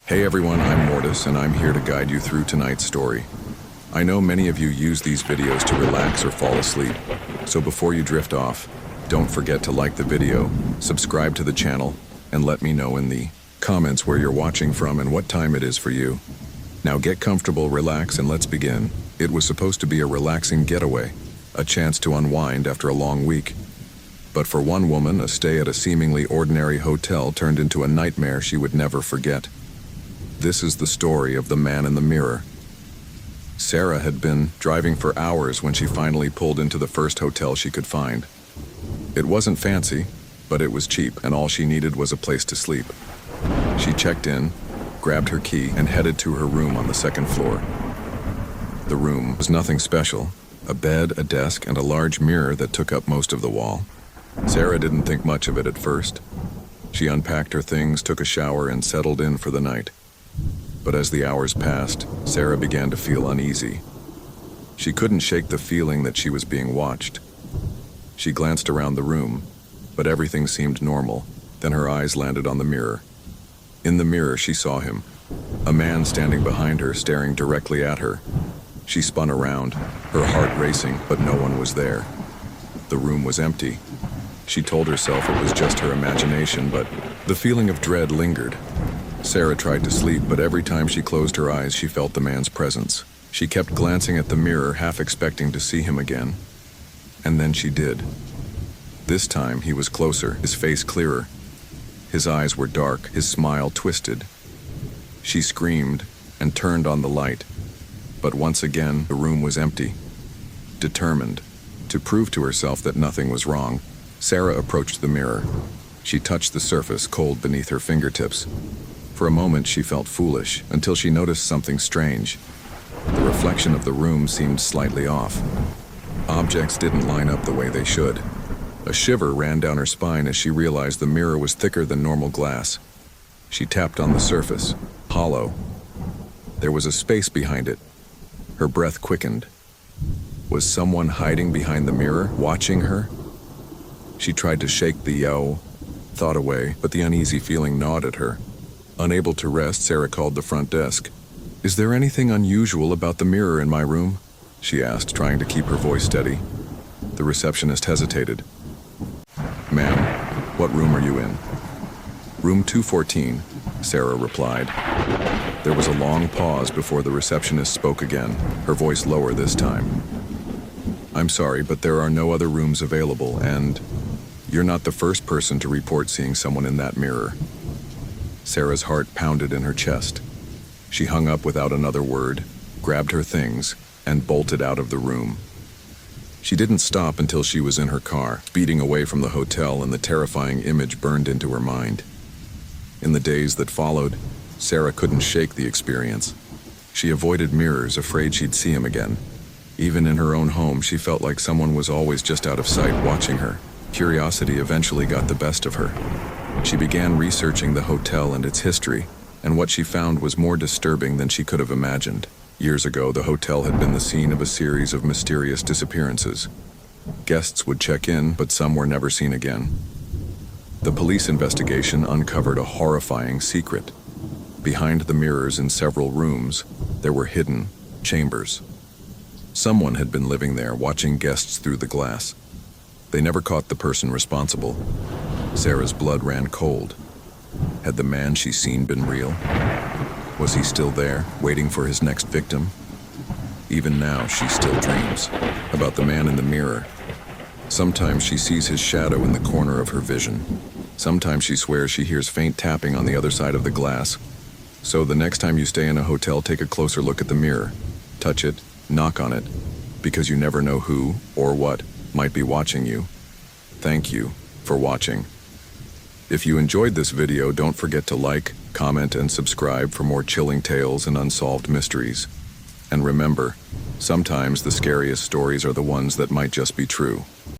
Hey everyone, I'm Mortis and I'm here to guide you through tonight's story. I know many of you use these videos to relax or fall asleep, so before you drift off, don't forget to like the video, subscribe to the channel, and let me know in the comments where you're watching from and what time it is for you. Now get comfortable, relax, and let's begin. It was supposed to be a relaxing getaway, a chance to unwind after a long week. But for one woman, a stay at a seemingly ordinary hotel turned into a nightmare she would never forget. This is the story of the man in the mirror. Sarah had been driving for hours when she finally pulled into the first hotel she could find. It wasn't fancy, but it was cheap, and all she needed was a place to sleep. She checked in, grabbed her key, and headed to her room on the second floor. The room was nothing special: a bed, a desk, and a large mirror that took up most of the wall. Sarah didn't think much of it at first. She unpacked her things, took a shower, and settled in for the night. But as the hours passed, Sarah began to feel uneasy. She couldn't shake the feeling that she was being watched. She glanced around the room, but everything seemed normal. Then her eyes landed on the mirror. In the mirror, she saw him, a man standing behind her, staring directly at her. She spun around, her heart racing, but no one was there. The room was empty. She told herself it was just her imagination, but the feeling of dread lingered. Sarah tried to sleep, but every time she closed her eyes, she felt the man's presence. She kept glancing at the mirror, half expecting to see him again. And then she did. This time, he was closer, his face clearer. His eyes were dark, his smile twisted. She screamed and turned on the light. But once again, the room was empty. Determined to prove to herself that nothing was wrong, Sarah approached the mirror. She touched the surface, cold beneath her fingertips. For a moment, she felt foolish, until she noticed something strange. The reflection of the room seemed slightly off. Objects didn't line up the way they should. A shiver ran down her spine as she realized the mirror was thicker than normal glass. She tapped on the surface, hollow. There was a space behind it. Her breath quickened. Was someone hiding behind the mirror, watching her? She tried to shake the thought away, but the uneasy feeling gnawed at her. Unable to rest, Sarah called the front desk. "Is there anything unusual about the mirror in my room?" she asked, trying to keep her voice steady. The receptionist hesitated. "Ma'am, what room are you in?" "Room 214, Sarah replied. There was a long pause before the receptionist spoke again, her voice lower this time. "I'm sorry, but there are no other rooms available, and you're not the first person to report seeing someone in that mirror." Sarah's heart pounded in her chest. She hung up without another word, grabbed her things, and bolted out of the room. She didn't stop until she was in her car, speeding away from the hotel, and the terrifying image burned into her mind. In the days that followed, Sarah couldn't shake the experience. She avoided mirrors, afraid she'd see him again. Even in her own home, she felt like someone was always just out of sight watching her. Curiosity eventually got the best of her. She began researching the hotel and its history, and what she found was more disturbing than she could have imagined. Years ago, the hotel had been the scene of a series of mysterious disappearances. Guests would check in, but some were never seen again. The police investigation uncovered a horrifying secret. Behind the mirrors in several rooms, there were hidden chambers. Someone had been living there, watching guests through the glass. They never caught the person responsible. Sarah's blood ran cold. Had the man she'd seen been real? Was he still there, waiting for his next victim? Even now, she still dreams about the man in the mirror. Sometimes she sees his shadow in the corner of her vision. Sometimes she swears she hears faint tapping on the other side of the glass. So the next time you stay in a hotel, take a closer look at the mirror. Touch it, knock on it, because you never know who or what might be watching you. Thank you for watching. If you enjoyed this video, don't forget to like, comment, and subscribe for more chilling tales and unsolved mysteries. And remember, sometimes the scariest stories are the ones that might just be true.